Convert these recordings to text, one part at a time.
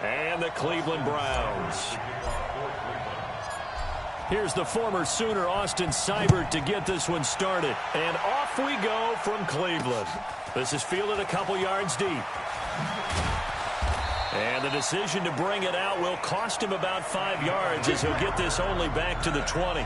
And the Cleveland Browns. Here's the former Sooner, Austin Seibert, to get this one started. And off we go from Cleveland. This is fielded a couple yards deep. And the decision to bring it out will cost him about 5 yards as he'll get this only back to the 20.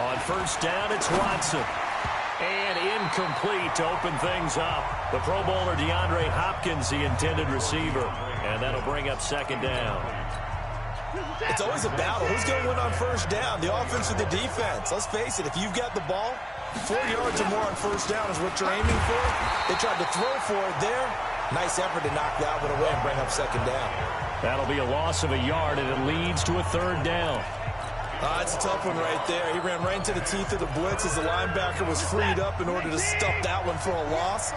On first down, it's Watson. And incomplete to open things up. The Pro Bowler DeAndre Hopkins, the intended receiver. And that'll bring up second down. It's always a battle. Who's going to win on first down? The offense or the defense? Let's face it, if you've got the ball, 4 yards or more on first down is what you're aiming for. They tried to throw for it there. Nice effort to knock that one away and bring up second down. That'll be a loss of a yard, and it leads to a third down. It's a tough one right there. He ran right into the teeth of the blitz as the linebacker was freed up in order to stuff that one for a loss.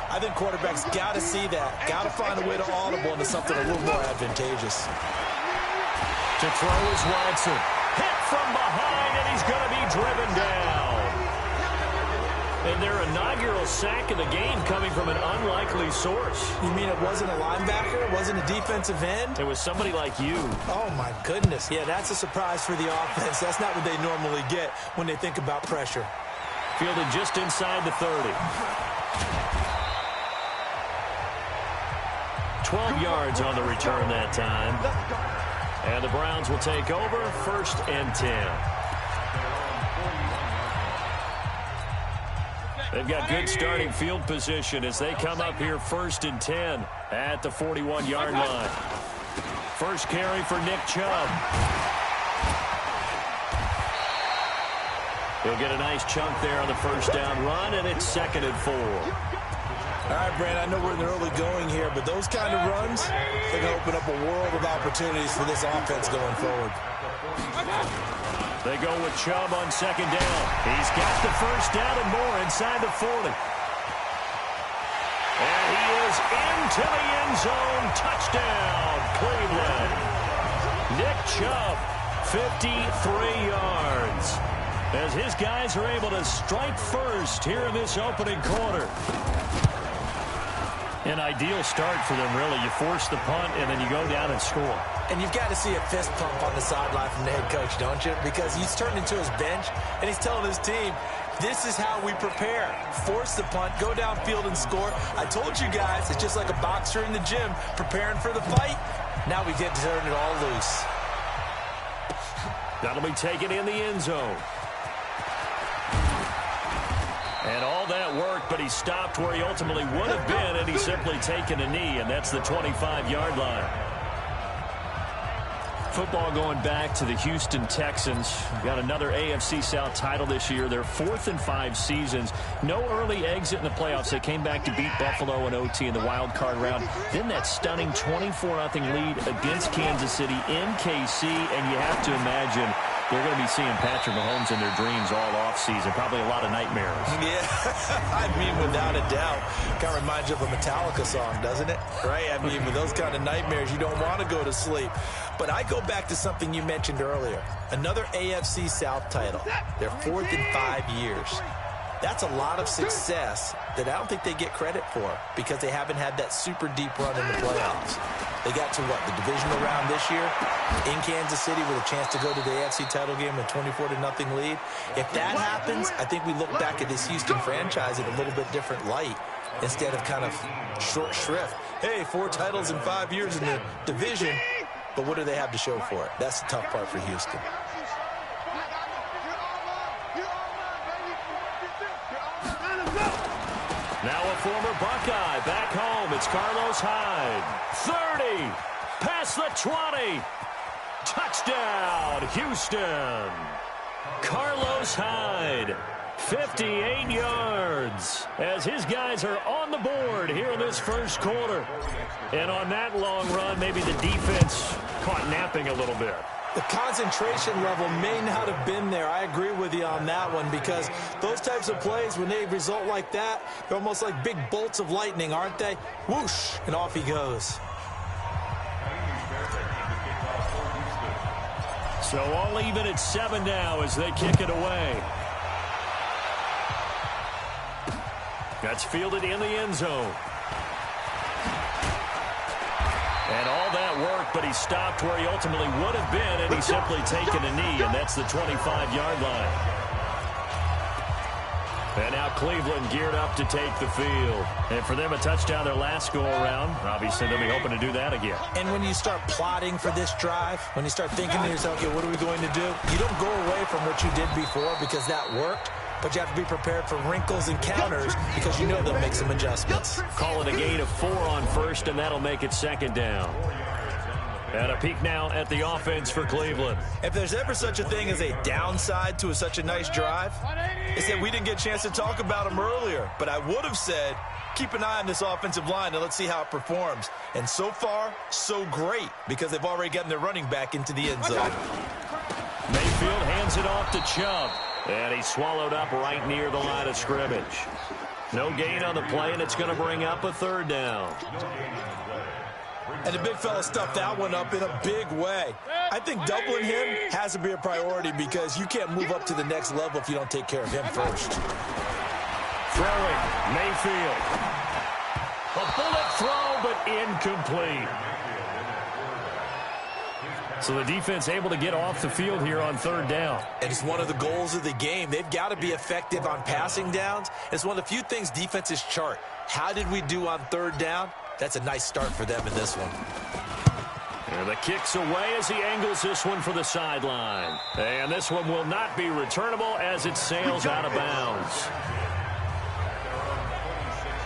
I think quarterbacks got to see that. Got to find a way to audible into something a little more advantageous. To throw is Watson. Hit from behind, and he's going to be driven down. And their inaugural sack of the game coming from an unlikely source. You mean it wasn't a linebacker? It wasn't a defensive end? It was somebody like you. Oh, my goodness. Yeah, that's a surprise for the offense. That's not what they normally get when they think about pressure. Fielded just inside the 30. 12 yards on the return that time. And the Browns will take over, 1st and 10. They've got good starting field position as they come up here 1st and 10 at the 41-yard line. First carry for Nick Chubb. He'll get a nice chunk there on the first down run, and it's 2nd and 4. All right, Brand, I know we're in the early going here, but those kind of runs, they're going to open up a world of opportunities for this offense going forward. They go with Chubb on 2nd down. He's got the first down and more inside the 40. And he is into the end zone. Touchdown, Cleveland. Nick Chubb, 53 yards. As his guys are able to strike first here in this opening quarter. An ideal start for them, really. You force the punt, and then you go down and score. And you've got to see a fist pump on the sideline from the head coach, don't you? Because he's turned into his bench, and he's telling his team, this is how we prepare. Force the punt, go downfield and score. I told you guys, it's just like a boxer in the gym preparing for the fight. Now we get to turn it all loose. That'll be taken in the end zone. And all that work, but he stopped where he ultimately would have been, and he's simply taken a knee, and that's the 25-yard line. Football going back to the Houston Texans. Got another AFC South title this year. Their 4th in 5 seasons. No early exit in the playoffs. They came back to beat Buffalo in OT in the wild card round. Then that stunning 24-0 lead against Kansas City in KC, and you have to imagine they're going to be seeing Patrick Mahomes in their dreams all offseason. Probably a lot of nightmares. Yeah, I mean, without a doubt. Kind of reminds you of a Metallica song, doesn't it? Right? I mean, with those kind of nightmares, you don't want to go to sleep. But I go back to something you mentioned earlier. Another AFC South title. Their 4th in 5 years. That's a lot of success that I don't think they get credit for because they haven't had that super deep run in the playoffs. They got to, what, the divisional round this year in Kansas City with a chance to go to the AFC title game with a 24-0 lead. If that happens, I think we look back at this Houston franchise in a little bit different light instead of kind of short shrift. Hey, 4 titles in 5 years in the division, but what do they have to show for it? That's the tough part for Houston. Now a former Buckeye back home. It's Carlos Hyde. 30. Past the 20. Touchdown, Houston. Carlos Hyde. 58 yards as his guys are on the board here in this first quarter. And on that long run, maybe the defense caught napping a little bit. The concentration level may not have been there. I agree with you on that one, because those types of plays, when they result like that, they're almost like big bolts of lightning, aren't they? Whoosh, and off he goes. So all even at 7 now as they kick it away. That's fielded in the end zone. And all that work, but he stopped where he ultimately would have been, and he's simply taken a knee, and that's the 25-yard line. And now Cleveland geared up to take the field. And for them, a touchdown their last go-around. Obviously, they'll be hoping to do that again. And when you start plotting for this drive, when you start thinking to yourself, okay, what are we going to do? You don't go away from what you did before because that worked. But you have to be prepared for wrinkles and counters because you know they'll make some adjustments. Call it a gain of 4 on first, and that'll make it 2nd down. And a peek now at the offense for Cleveland. If there's ever such a thing as a downside to such a nice drive, it's that we didn't get a chance to talk about them earlier. But I would have said, keep an eye on this offensive line and let's see how it performs. And so far, so great, because they've already gotten their running back into the end zone. Mayfield hands it off to Chubb. And he's swallowed up right near the line of scrimmage. No gain on the play, and it's going to bring up a 3rd down. And the big fella stuffed that one up in a big way. I think doubling him has to be a priority because you can't move up to the next level if you don't take care of him first. Throwing, Mayfield. A bullet throw, but incomplete. So the defense able to get off the field here on 3rd down. And it's one of the goals of the game. They've got to be effective on passing downs. It's one of the few things defenses chart. How did we do on 3rd down? That's a nice start for them in this one. And the kick's away as he angles this one for the sideline. And this one will not be returnable as it sails out of bounds.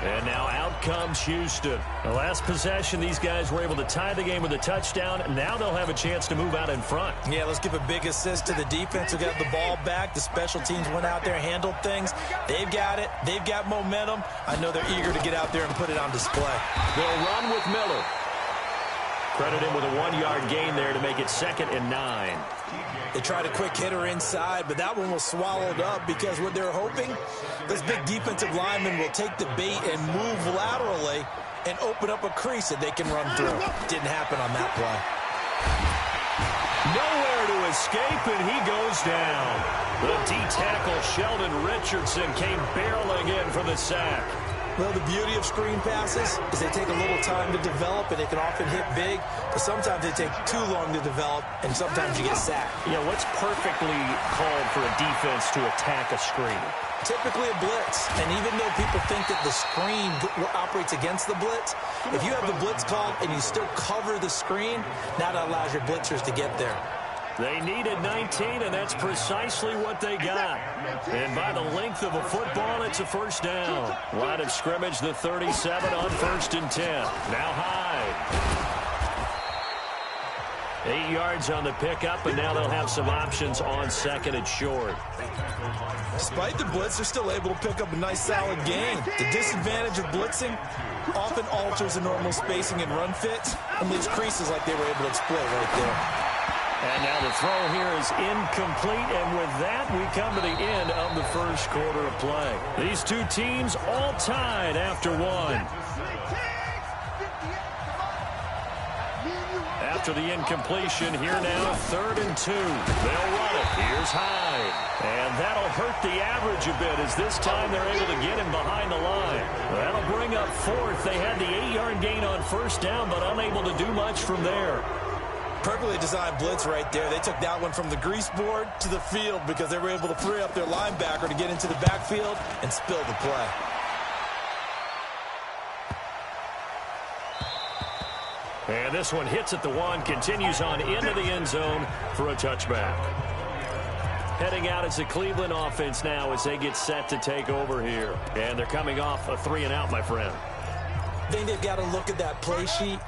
And now out comes Houston. The last possession, these guys were able to tie the game with a touchdown. Now they'll have a chance to move out in front. Yeah, let's give a big assist to the defense who got the ball back. The special teams went out there, handled things. They've got it. They've got momentum. I know they're eager to get out there and put it on display. They'll run with Miller. Credit him with a 1-yard gain there to make it 2nd and 9. They tried a quick hitter inside, but that one was swallowed up because what they're hoping, this big defensive lineman will take the bait and move laterally and open up a crease that they can run through. Didn't happen on that play. Nowhere to escape, and he goes down. The D-tackle Sheldon Richardson came barreling in for the sack. Well, the beauty of screen passes is they take a little time to develop, and they can often hit big, but sometimes they take too long to develop, and sometimes you get sacked. Yeah, what's perfectly called for a defense to attack a screen? Typically a blitz, and even though people think that the screen operates against the blitz, if you have the blitz called and you still cover the screen, now that allows your blitzers to get there. They needed 19, and that's precisely what they got. And by the length of a football, it's a 1st down. Line of scrimmage, the 37 on 1st and 10. Now Hyde. 8 yards on the pickup, and now they'll have some options on 2nd and short. Despite the blitz, they're still able to pick up a nice solid gain. The disadvantage of blitzing often alters the normal spacing and run fits and leaves creases like they were able to exploit right there. And now the throw here is incomplete, and with that, we come to the end of the 1st quarter of play. These two teams all tied after 1. After the incompletion, here now, 3rd and 2. They'll run it. Here's Hyde. And that'll hurt the average a bit as this time they're able to get him behind the line. That'll bring up 4th. They had the 8-yard gain on 1st down, but unable to do much from there. Perfectly designed blitz right there. They took that one from the grease board to the field because they were able to free up their linebacker to get into the backfield and spill the play. And this one hits at the 1, continues on into the end zone for a touchback. Heading out as the Cleveland offense now as they get set to take over here. And they're coming off a 3-and-out, my friend. I think they've got to look at that play sheet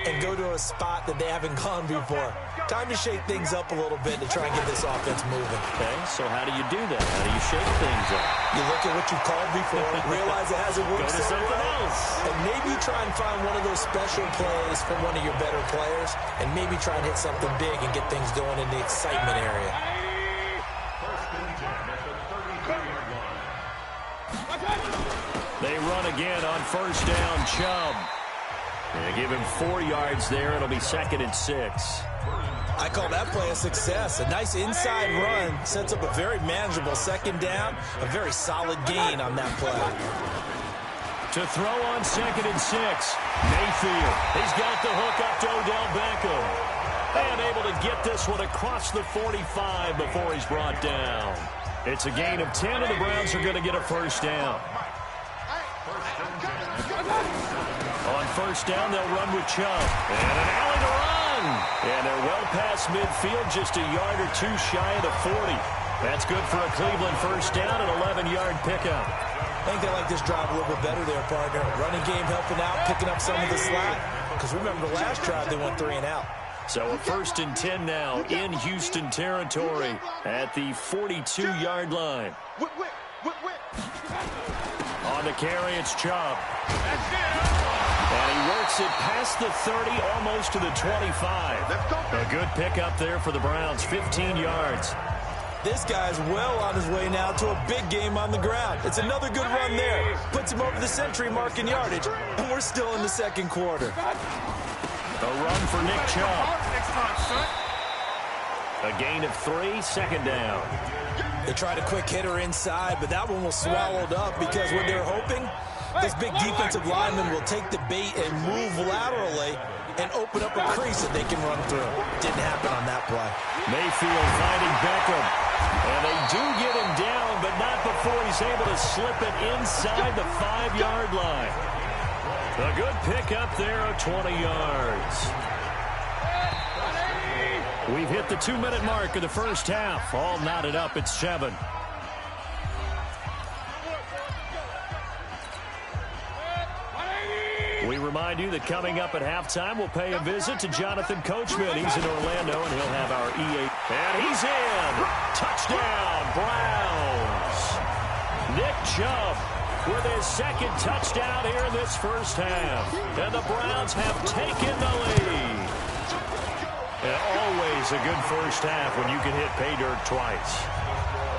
and go to a spot that they haven't gone before. Time to shake things up a little bit to try and get this offense moving. Okay, so how do you do that? How do you shake things up? You look at what you called before, realize it hasn't worked Go to so something well, else. and maybe try and find one of those special plays from one of your better players, and maybe try and hit something big and get things going in the excitement area. They run again on first down, Chubb. They give him 4 yards there. It'll be 2nd and 6. I call that play a success. A nice inside run sets up a very manageable 2nd down, a very solid gain on that play. To throw on 2nd and 6, Mayfield. He's got the hook up to Odell Beckham. And able to get this one across the 45 before he's brought down. It's a gain of 10, and the Browns are going to get a first down. On first down, they'll run with Chubb. And an alley to run. And they're well past midfield, just a yard or two shy of the 40. That's good for a Cleveland first down, an 11-yard pickup. I think they like this drive a little bit better there, partner. Running game helping out, picking up some of the slack. Because remember, the last drive, they went 3 and out. So a 1st and 10 now in Houston territory at the 42-yard line. On the carry, it's Chubb. And he works it past the 30, almost to the 25. A good pickup there for the Browns, 15 yards. This guy's well on his way now to a big game on the ground. It's another good run there. Puts him over the century mark in yardage, and we're still in the 2nd quarter. A run for Nick Chubb. A gain of 3, 2nd down. They tried a quick hitter inside, but that one was swallowed up because what they're hoping, this big defensive lineman will take the bait and move laterally and open up a crease that they can run through. Didn't happen on that play. Mayfield finding Beckham. And they do get him down, but not before he's able to slip it inside the 5-yard line. A good pickup there of 20 yards. We've hit the 2-minute mark of the first half. All knotted up at 7. We remind you that coming up at halftime, we'll pay a visit to Jonathan Coachman. He's in Orlando, and he'll have our E8. And he's in. Touchdown, Browns. Nick Chubb with his 2nd touchdown here in this first half. And the Browns have taken the lead. And always a good first half when you can hit pay dirt twice.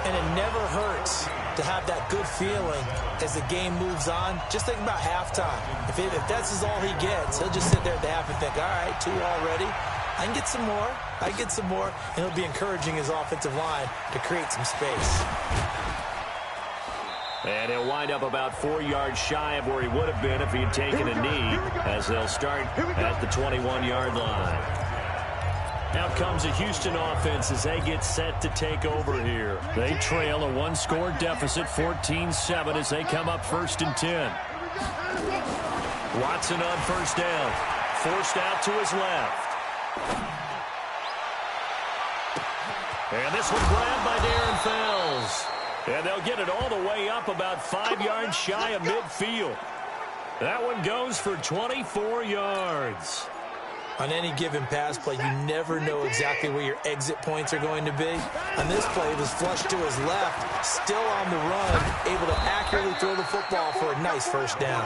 And it never hurts to have that good feeling as the game moves on. Just think about halftime. If that's all he gets, he'll just sit there at the half and think, all right, 2 already. I can get some more. I can get some more. And he'll be encouraging his offensive line to create some space. And he'll wind up about 4 yards shy of where he would have been if he had taken a knee, as they'll start at the 21-yard line. Now comes a Houston offense as they get set to take over here. They trail a 1-score deficit, 14-7, as they come up 1st and 10. Watson on first down. Forced out to his left. And this one grabbed by Darren Fells. And they'll get it all the way up about 5 yards shy of midfield. That one goes for 24 yards. On any given pass play, you never know exactly where your exit points are going to be. On this play, it was flushed to his left, still on the run, able to accurately throw the football for a nice first down.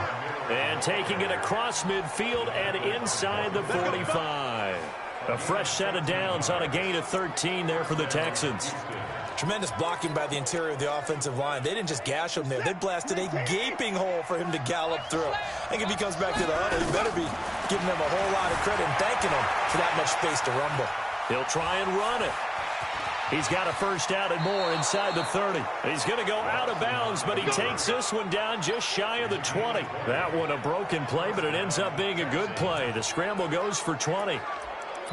And taking it across midfield and inside the 45. A fresh set of downs on a gain of 13 there for the Texans. Tremendous blocking by the interior of the offensive line. They didn't just gash him there. They blasted a gaping hole for him to gallop through. I think if he comes back to the huddle, he better be giving them a whole lot of credit and thanking him for that much space to rumble. He'll try and run it. He's got a first down and more inside the 30. He's going to go out of bounds, but he takes this one down just shy of the 20. That one a broken play, but it ends up being a good play. The scramble goes for 20.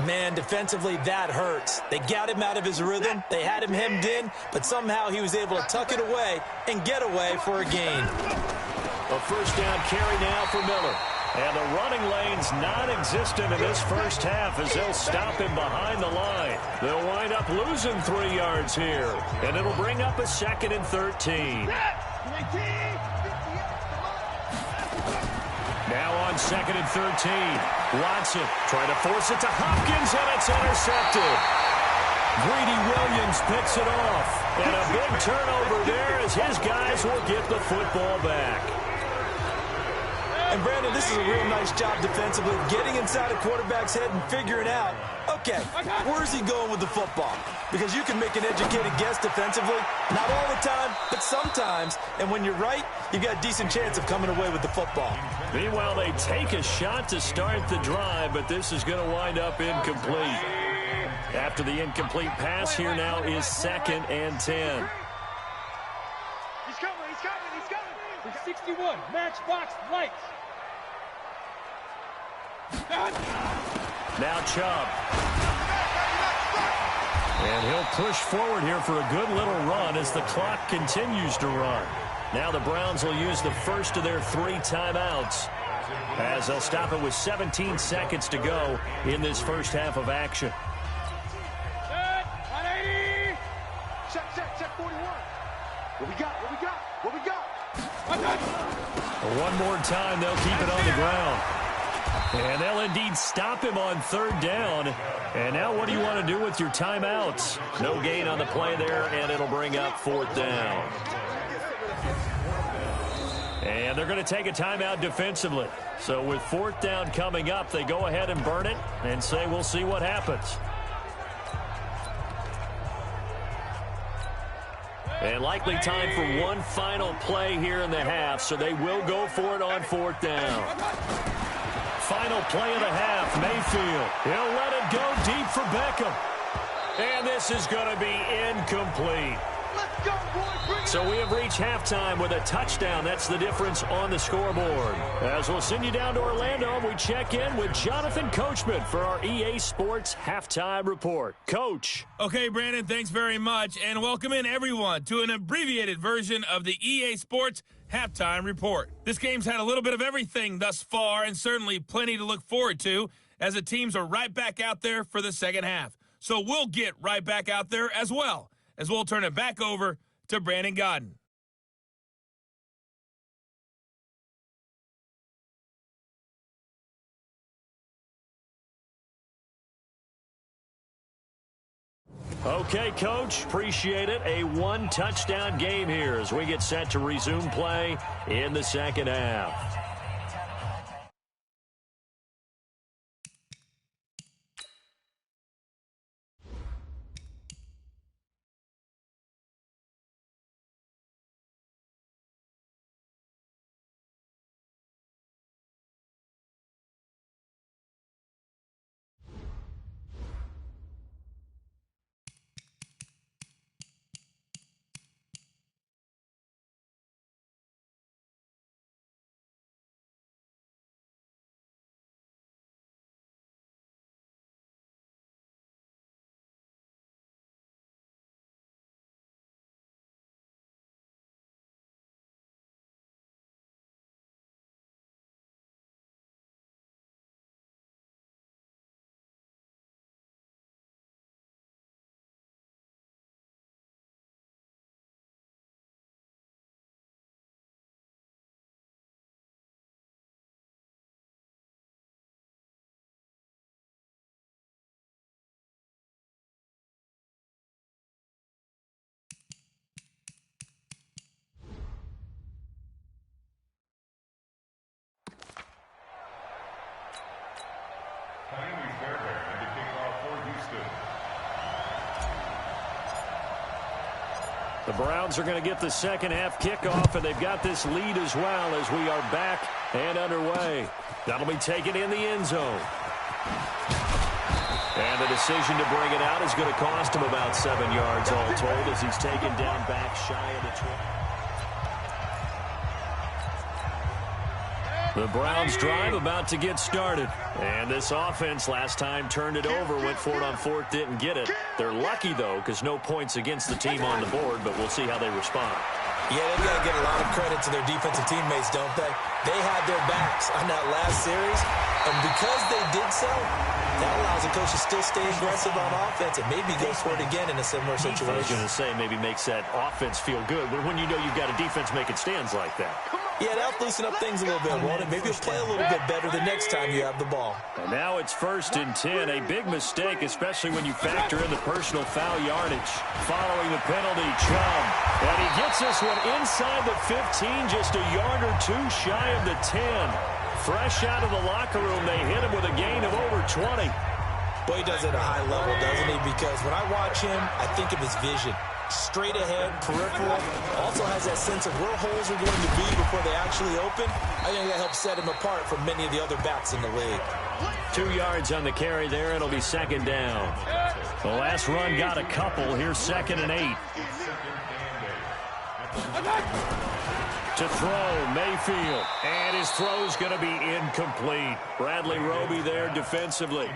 Man, defensively, that hurts. They got him out of his rhythm. They had him hemmed in, but somehow he was able to tuck it away and get away for a gain. A first down carry now for Miller. And the running lane's non-existent in this first half as they'll stop him behind the line. They'll wind up losing 3 yards here. And it'll bring up a 2nd and 13. Now on on 2nd and 13. Watson trying to force it to Hopkins, and it's intercepted. Greedy Williams picks it off. And a big turnover there as his guys will get the football back. And, Brandon, this is a real nice job defensively, getting inside a quarterback's head and figuring out, okay, where's he going with the football? Because you can make an educated guess defensively, not all the time, but sometimes. And when you're right, you've got a decent chance of coming away with the football. Meanwhile, they take a shot to start the drive, but this is going to wind up incomplete. After the incomplete pass, here now is 2nd and 10. He's coming. He's 61, matchbox lights. Now Chubb. And he'll push forward here for a good little run as the clock continues to run. Now the Browns will use the first of their 3 timeouts as they'll stop it with 17 seconds to go in this first half of action. Set, 180. Set 41. What we got? One more time, they'll keep it on the ground. And they'll indeed stop him on 3rd down. And now what do you want to do with your timeouts? No gain on the play there, and it'll bring up 4th down. And they're going to take a timeout defensively. So with 4th down coming up, they go ahead and burn it and say we'll see what happens. And likely time for one final play here in the half, so they will go for it on 4th down. Final play of the half, Mayfield. He'll let it go deep for Beckham. And this is going to be incomplete. Let's go, boy. So we have reached halftime with a touchdown. That's the difference on the scoreboard. As we'll send you down to Orlando, we check in with Jonathan Coachman for our EA Sports Halftime Report. Coach. Okay, Brandon, thanks very much. And welcome in, everyone, to an abbreviated version of the EA Sports Halftime Report. This game's had a little bit of everything thus far, and certainly plenty to look forward to, as the teams are right back out there for the second half. So we'll get right back out there as well, as we'll turn it back over to Brandon Godden. Okay, Coach, appreciate it. A 1-touchdown game here as we get set to resume play in the second half. The Browns are going to get the second half kickoff, and they've got this lead as well as we are back and underway. That'll be taken in the end zone. And the decision to bring it out is going to cost him about 7 yards all told as he's taken down back shy of the 20. The Browns drive about to get started. And this offense last time turned it over, went for it on 4th, didn't get it. They're lucky, though, because no points against the team on the board, but we'll see how they respond. Yeah, they've got to get a lot of credit to their defensive teammates, don't they? They had their backs on that last series, and because they did so, that allows the coach to still stay aggressive on offense and maybe go for it again in a similar situation. I was going to say maybe makes that offense feel good, but when you know you've got a defense making stands like that. Come on. Yeah, that'll loosen up things a little bit, won't it? Maybe you'll play a little bit better the next time you have the ball. And now it's 1st and 10. A big mistake, especially when you factor in the personal foul yardage. Following the penalty, Chubb. And he gets this one inside the 15, just a yard or two shy of the 10. Fresh out of the locker room, they hit him with a gain of over 20. Boy, he does it at a high level, doesn't he? Because when I watch him, I think of his vision. Straight ahead, peripheral. Also has that sense of where holes are going to be before they actually open. I think that helps set him apart from many of the other backs in the league. 2 yards on the carry there. It'll be 2nd down. The last run got a couple. Here's 2nd and 8. To throw, Mayfield. And his throw's going to be incomplete. Bradley Roby there defensively.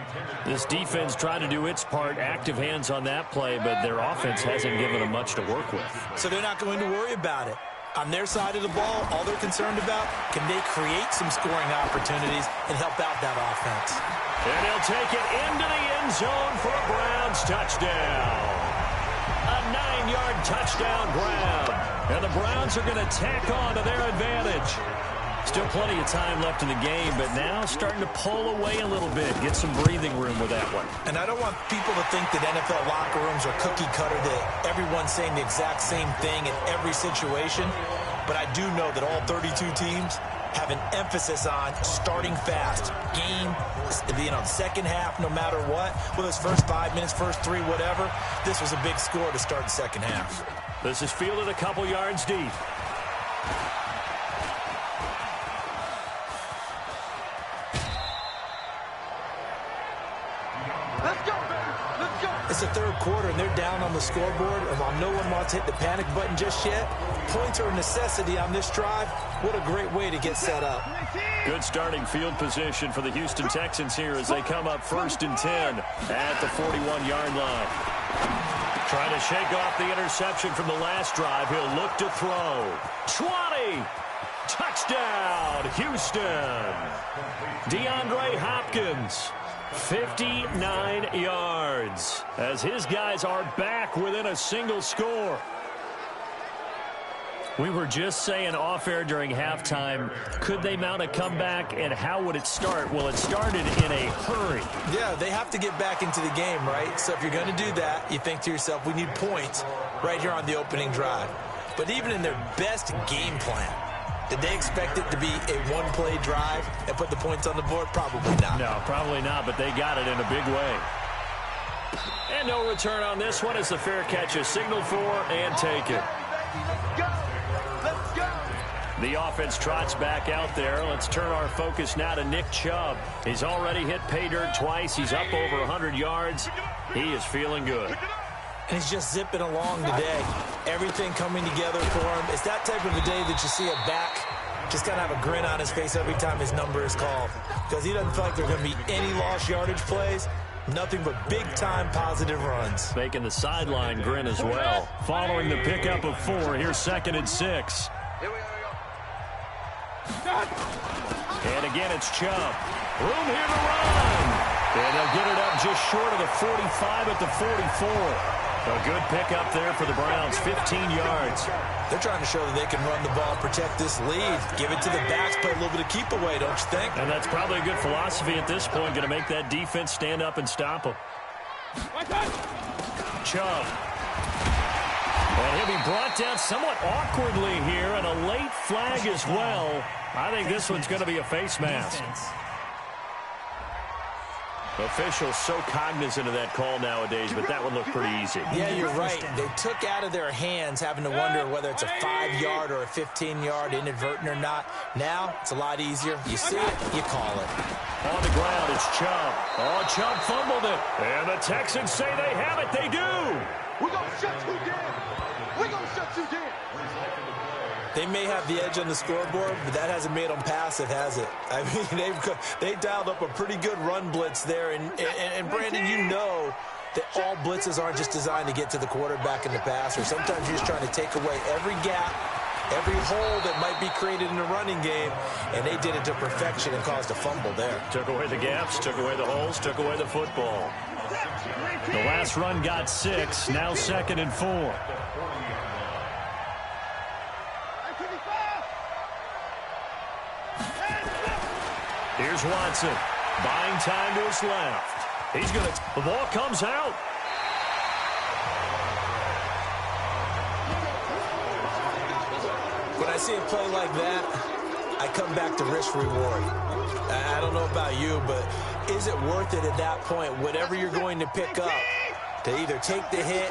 This defense trying to do its part. Active hands on that play, but their offense hasn't given them much to work with. So they're not going to worry about it. On their side of the ball, all they're concerned about, can they create some scoring opportunities and help out that offense? And he'll take it into the end zone for a Browns touchdown. A 9-yard touchdown grab. And the Browns are going to tack on to their advantage. Still plenty of time left in the game, but now starting to pull away a little bit. Get some breathing room with that one. And I don't want people to think that NFL locker rooms are cookie cutter, that everyone's saying the exact same thing in every situation. But I do know that all 32 teams have an emphasis on starting fast. Game, second half, no matter what. Whether it's first 5 minutes, first 3, whatever. This was a big score to start the second half. This is fielded a couple yards deep. Let's go, baby. Let's go. It's the third quarter, and they're down on the scoreboard. And while no one wants to hit the panic button just yet, points are a necessity on this drive. What a great way to get set up. Good starting field position for the Houston Texans here as they come up 1st and 10 at the 41-yard line. Trying to shake off the interception from the last drive. He'll look to throw. 20! Touchdown, Houston! DeAndre Hopkins, 59 yards, as his guys are back within a single score. We were just saying off-air during halftime, could they mount a comeback, and how would it start? Well, it started in a hurry. Yeah, they have to get back into the game, right? So if you're going to do that, you think to yourself, we need points right here on the opening drive. But even in their best game plan, did they expect it to be a one-play drive and put the points on the board? Probably not. No, probably not, but they got it in a big way. And no return on this one as the fair catch is signaled for and taken. Let's go. Let's go. The offense trots back out there. Let's turn our focus now to Nick Chubb. He's already hit pay dirt twice. He's up over 100 yards. He is feeling good. And he's just zipping along today. Everything coming together for him. It's that type of a day that you see a back just kind of have a grin on his face every time his number is called. Because he doesn't feel like there are going to be any lost yardage plays. Nothing but big-time positive runs. Making the sideline grin as well. Following the pickup of 4, here's 2nd and 6. And again, it's Chubb. Room here to run. And they'll get it up just short of the 45 at the 44. A good pickup there for the Browns, 15 yards. They're trying to show that they can run the ball, protect this lead. Give it to the backs, play a little bit of keep away, don't you think? And that's probably a good philosophy at this point, going to make that defense stand up and stop them. Chubb. And he'll be brought down somewhat awkwardly here, and a late flag as well. I think this one's going to be a face mask. Officials so cognizant of that call nowadays, but that one looked pretty easy. Yeah, you're right. They took out of their hands having to wonder whether it's a 5-yard or a 15-yard, inadvertent or not. Now, it's a lot easier. You see it, you call it. On the ground, it's Chubb. Oh, Chubb fumbled it. And the Texans say they have it. They do. We're going to shut you down. We're going to shut you down. They may have the edge on the scoreboard, but that hasn't made them passive, has it? I mean, they dialed up a pretty good run blitz there. And Brandon, you know that all blitzes aren't just designed to get to the quarterback in the passer. Sometimes you're just trying to take away every gap, every hole that might be created in the running game, and they did it to perfection and caused a fumble there. Took away the gaps, took away the holes, took away the football. The last run got 6, now 2nd and 4. Here's Watson. Buying time to his left. He's going to... The ball comes out. When I see a play like that, I come back to risk-reward. I don't know about you, but is it worth it at that point, whatever you're going to pick up, to either take the hit,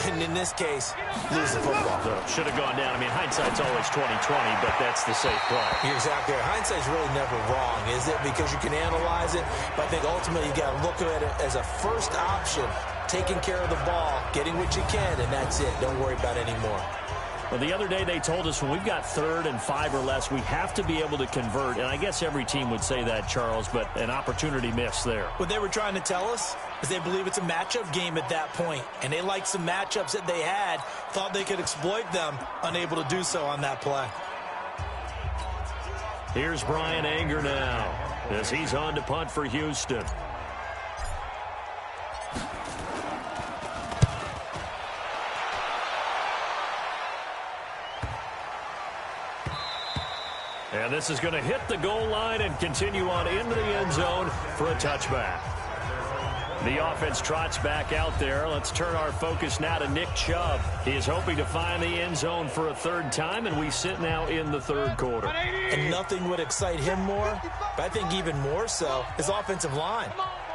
and in this case, lose the football? So, should have gone down. I mean, hindsight's always 20/20, but that's the safe play. You're exactly right. Hindsight's really never wrong, is it? Because you can analyze it, but I think ultimately you got to look at it as a first option, taking care of the ball, getting what you can, and that's it. Don't worry about it anymore. Well, the other day they told us when we've got 3rd and 5 or less, we have to be able to convert. And I guess every team would say that, Charles, but an opportunity missed there. What they were trying to tell us is they believe it's a matchup game at that point. And they liked some matchups that they had, thought they could exploit them, unable to do so on that play. Here's Brian Anger now as he's on to punt for Houston. And this is going to hit the goal line and continue on into the end zone for a touchback. The offense trots back out there. Let's turn our focus now to Nick Chubb. He is hoping to find the end zone for a 3rd time, and we sit now in the 3rd quarter. And nothing would excite him more, but I think even more so, his offensive line.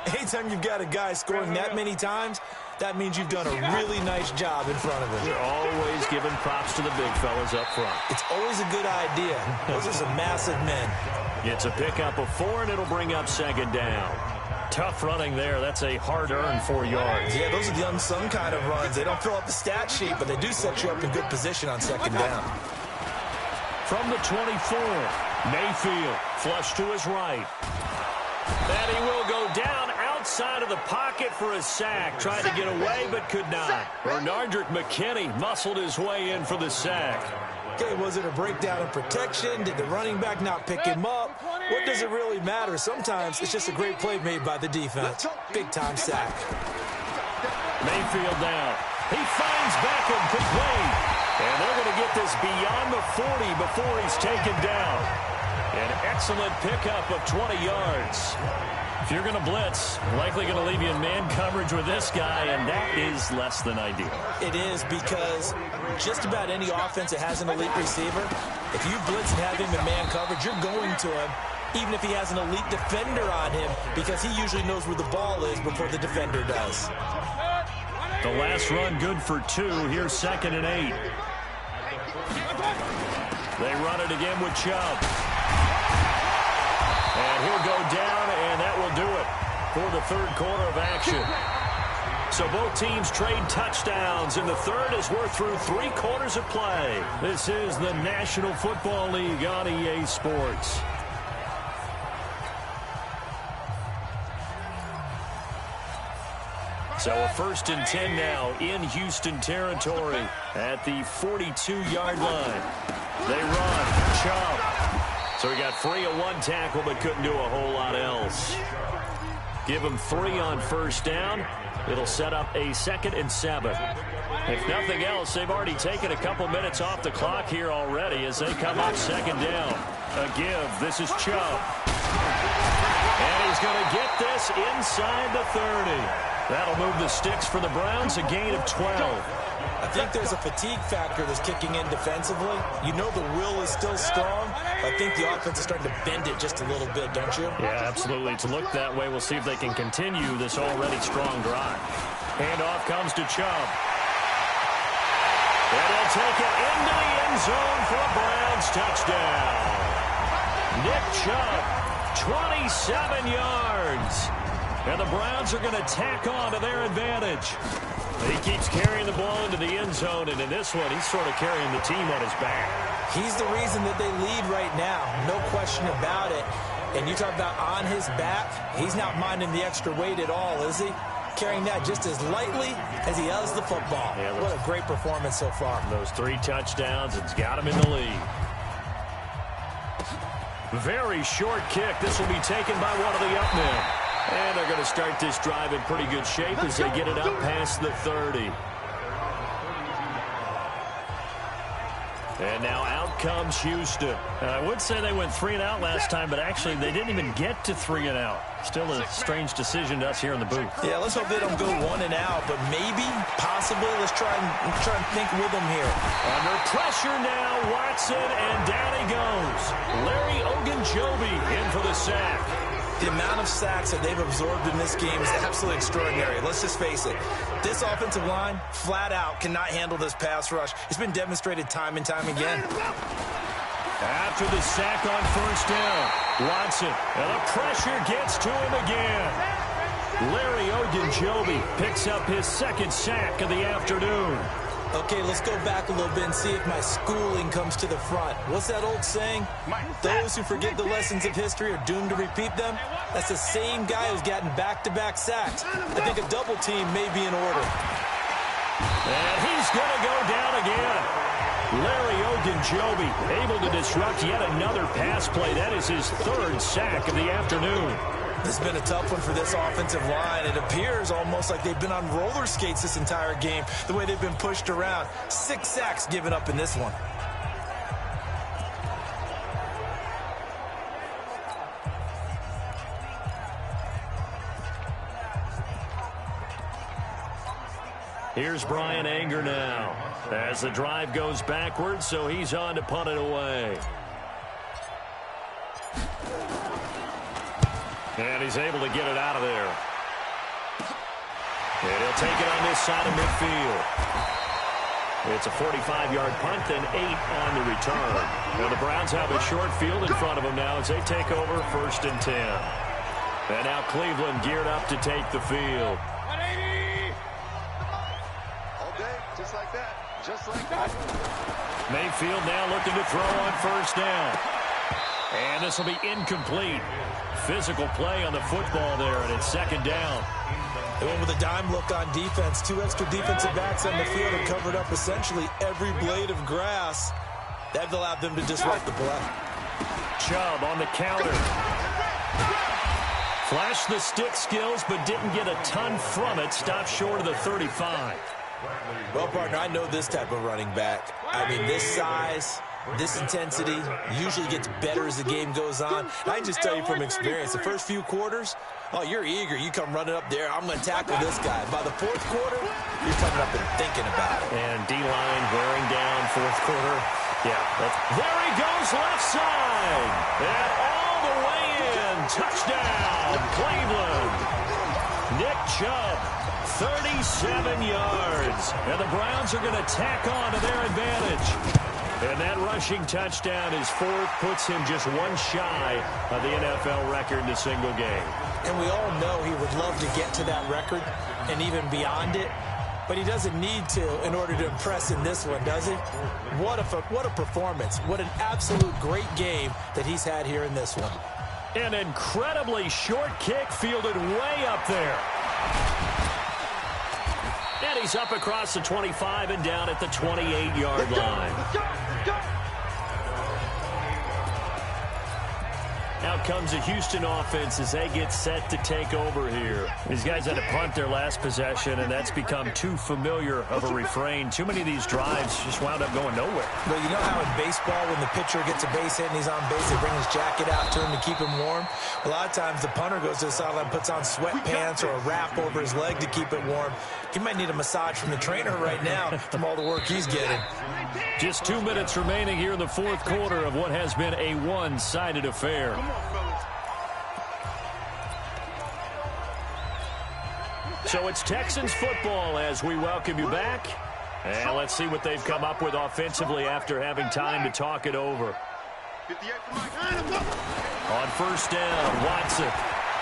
Anytime you've got a guy scoring that many times, that means you've done a really nice job in front of him. You're always giving props to the big fellas up front. It's always a good idea. Those are some massive men. It's a pickup of 4, and it'll bring up 2nd down. Tough running there. That's a hard-earned 4 yards. Yeah, those are the unsung kind of runs. They don't fill up the stat sheet, but they do set you up in good position on 2nd down. From the 24, Mayfield flush to his right. And he will go down outside of the pocket for a sack. Tried to get away, but could not. Bernardrick McKinney muscled his way in for the sack. Okay, was it a breakdown in protection? Did the running back not pick him up? What does it really matter? Sometimes it's just a great play made by the defense. Big-time sack. Mayfield down. He finds Beckham complete. And they're going to get this beyond the 40 before he's taken down. An excellent pickup of 20 yards. If you're going to blitz, likely going to leave you in man coverage with this guy, and that is less than ideal. It is, because just about any offense that has an elite receiver, if you blitz and have him in man coverage, you're going to him, even if he has an elite defender on him, because he usually knows where the ball is before the defender does. The last run good for 2. Here's 2nd and 8. They run it again with Chubb. And he'll go down, and that will do it for the 3rd quarter of action. So both teams trade touchdowns, and the 3rd as we're through 3 quarters of play. This is the National Football League on EA Sports. So a 1st and 10 now in Houston territory at the 42-yard line. They run. Chubb. So he got free of 1 tackle, but couldn't do a whole lot else. Give him 3 on 1st down. It'll set up a 2nd and 7. If nothing else, they've already taken a couple minutes off the clock here already as they come up 2nd down. A give. This is Chubb. And he's going to get this inside the 30. That'll move the sticks for the Browns, a gain of 12. I think there's a fatigue factor that's kicking in defensively. You know the will is still strong, but I think the offense is starting to bend it just a little bit, don't you? Yeah, absolutely. To look that way, we'll see if they can continue this already strong drive. Handoff comes to Chubb. And he'll take it into the end zone for a Browns touchdown. Nick Chubb, 27 yards. And the Browns are going to tack on to their advantage. He keeps carrying the ball into the end zone, and in this one, he's sort of carrying the team on his back. He's the reason that they lead right now, no question about it. And you talk about on his back, he's not minding the extra weight at all, is he? Carrying that just as lightly as he does the football. Yeah, what a great performance so far. Those 3 touchdowns, it's got him in the lead. Very short kick. This will be taken by one of the up men. And they're going to start this drive in pretty good shape as they get it up past the 30. And now out comes Houston. I would say they went 3 and out last time, but actually they didn't even get to 3 and out. Still a strange decision to us here in the booth. Yeah, let's hope they don't go 1 and out, but maybe, possibly, let's try and think with them here. Under pressure now, Watson, and down he goes. Larry Ogunjobi in for the sack. The amount of sacks that they've absorbed in this game is absolutely extraordinary. Let's just face it. This offensive line, flat out, cannot handle this pass rush. It's been demonstrated time and time again. After the sack on first down, Watson, and the pressure gets to him again. Larry Ogunjobi picks up his second sack of the afternoon. Okay, let's go back a little bit and see if my schooling comes to the front. What's that old saying? Those who forget the lessons of history are doomed to repeat them. That's the same guy who's gotten back-to-back sacks. I think a double team may be in order. And he's going to go down again. Larry Ogunjobi able to disrupt yet another pass play. That is his third sack of the afternoon. This has been a tough one for this offensive line. It appears almost like they've been on roller skates this entire game, the way they've been pushed around. 6 sacks given up in this one. Here's Brian Anger now as the drive goes backwards, so he's on to punt it away. And he's able to get it out of there. And he'll take it on this side of midfield. It's a 45-yard punt, then 8 on the return. Now the Browns have a short field in front of them now as they take over 1st and 10. And now Cleveland geared up to take the field. 180! All day, just like that. Just like that. Mayfield now looking to throw on first down. And this will be incomplete. Physical play on the football there, and it's 2nd down. They went with a dime look on defense. 2 extra defensive backs on the field and covered up essentially every blade of grass. That allowed them to disrupt the play. Chubb on the counter. Flashed the stick skills, but didn't get a ton from it. Stopped short of the 35. Well, partner, I know this type of running back. I mean, this size, this intensity usually gets better as the game goes on. I just tell you from experience, the first few quarters, oh, you're eager. You come running up there. I'm going to tackle this guy. By the 4th quarter, you're coming up and thinking about it. And D-line wearing down 4th quarter. Yeah, there he goes left side. And all the way in. Touchdown, Cleveland. Nick Chubb, 37 yards. And the Browns are going to tack on to their advantage. And that rushing touchdown is 4th, puts him just 1 shy of the NFL record in a single game. And we all know he would love to get to that record and even beyond it, but he doesn't need to in order to impress in this one, does he? What a performance. What an absolute great game that he's had here in this one. An incredibly short kick fielded way up there. And he's up across the 25 and down at the 28-yard line. Out comes the Houston offense as they get set to take over here. These guys had to punt their last possession, and that's become too familiar of a refrain. Too many of these drives just wound up going nowhere. Well, you know how in baseball, when the pitcher gets a base hit and he's on base, they bring his jacket out to him to keep him warm? A lot of times the punter goes to the sideline, puts on sweatpants or a wrap over his leg to keep it warm. He might need a massage from the trainer right now from all the work he's getting. Just 2 minutes remaining here in the 4th quarter of what has been a one-sided affair. So it's Texans football as we welcome you back. And let's see what they've come up with offensively after having time to talk it over. On first down, Watson.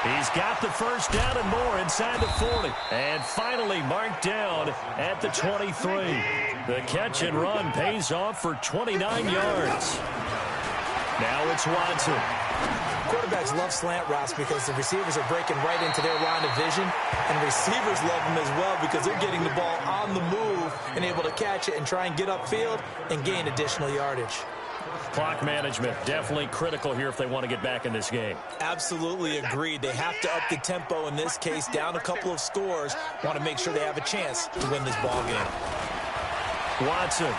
He's got the first down and more inside the 40. And finally marked down at the 23. The catch and run pays off for 29 yards. Now it's Watson. Quarterbacks love slant routes because the receivers are breaking right into their line of vision, and receivers love them as well because they're getting the ball on the move and able to catch it and try and get upfield and gain additional yardage. Clock management definitely critical here if they want to get back in this game. Absolutely agreed. They have to up the tempo in this case, down a couple of scores, want to make sure they have a chance to win this ball game. Watson.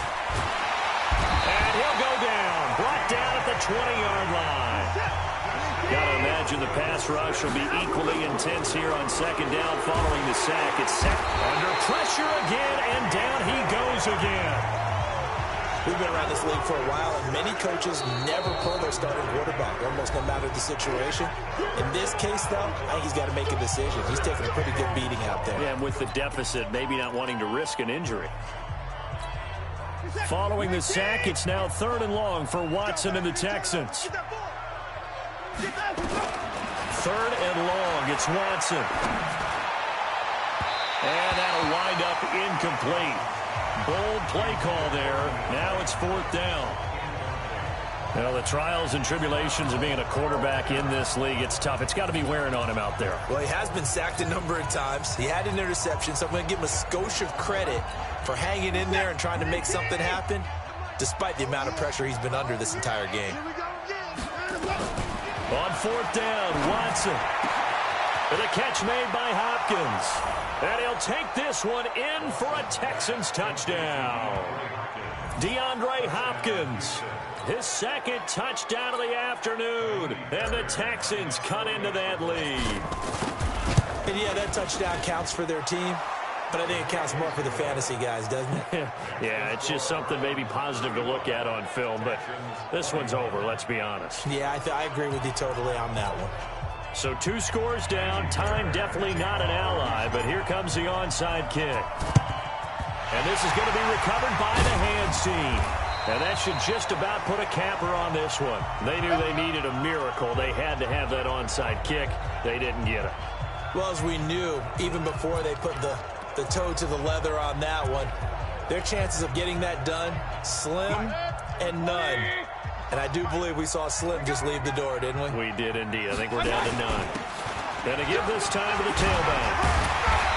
And he'll go down. Brought down at the 20-yard line. Got to imagine the pass rush will be equally intense here on second down following the sack. It's set under pressure again, and down he goes again. We've been around this league for a while, and many coaches never pull their starting quarterback, almost no matter the situation. In this case, though, I think he's got to make a decision. He's taking a pretty good beating out there. Yeah, and with the deficit, maybe not wanting to risk an injury. Following the sack, it's now 3rd and long for Watson and the Texans. 3rd and long, it's Watson. And that'll wind up incomplete. Bold play call there. Now it's 4th down. Well, the trials and tribulations of being a quarterback in this league, it's tough. It's got to be wearing on him out there. Well, he has been sacked a number of times. He had an interception, so I'm going to give him a skosh of credit for hanging in there and trying to make something happen, despite the amount of pressure he's been under this entire game. On 4th down, Watson. And a catch made by Hopkins. And he'll take this one in for a Texans touchdown. DeAndre Hopkins, his 2nd touchdown of the afternoon. And the Texans cut into that lead. And yeah, that touchdown counts for their team, but I think it counts more for the fantasy guys, doesn't it? Yeah, it's just something maybe positive to look at on film, but this one's over, let's be honest. Yeah, I agree with you totally on that one. So 2 scores down, time definitely not an ally, but here comes the onside kick. And this is going to be recovered by the hands team. And that should just about put a capper on this one. They knew they needed a miracle. They had to have that onside kick. They didn't get it. Well, as we knew, even before they put the toe to the leather on that one, their chances of getting that done, slim and none. And I do believe we saw Slim just leave the door, didn't we? We did indeed. I think we're down to none. And to give this time to the tailback.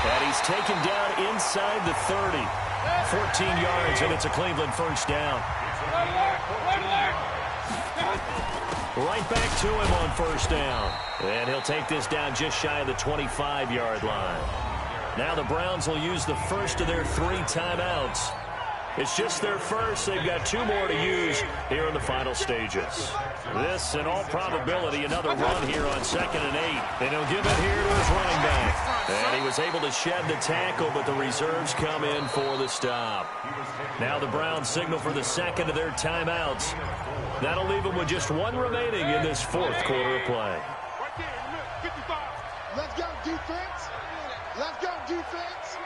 And he's taken down inside the 30. 14 yards, and it's a Cleveland 1st down. Right back to him on 1st down. And he'll take this down just shy of the 25-yard line. Now the Browns will use the first of their 3 timeouts. It's just their first. They've got 2 more to use here in the final stages. This, in all probability, another run here on 2nd and 8. And he'll give it here to his running back. And he was able to shed the tackle, but the reserves come in for the stop. Now the Browns signal for the 2nd of their timeouts. That'll leave them with just 1 remaining in this 4th quarter of play. Let's go, defense. Let's go, defense.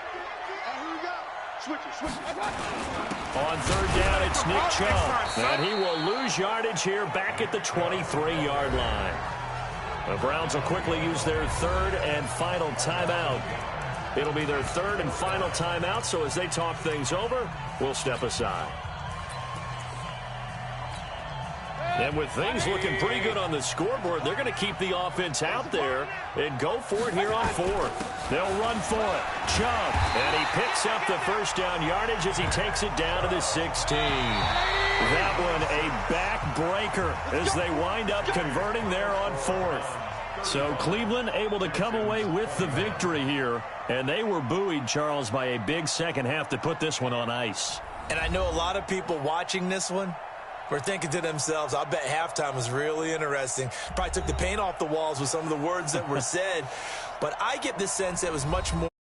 And here we go. Switch it. On 3rd down, it's Nick Chubb. And he will lose yardage here back at the 23-yard line. The Browns will quickly use their 3rd and final timeout. It'll be their 3rd and final timeout, so as they talk things over, we'll step aside. And with things looking pretty good on the scoreboard, they're going to keep the offense out there and go for it here on 4th. They'll run for it. Chubb, and he picks up the 1st down yardage as he takes it down to the 16. That one a backbreaker as they wind up converting there on 4th. So Cleveland able to come away with the victory here, and they were buoyed, Charles, by a big second half to put this one on ice. And I know a lot of people watching this one were thinking to themselves, I bet halftime was really interesting. Probably took the paint off the walls with some of the words that were said. But I get the sense that it was much more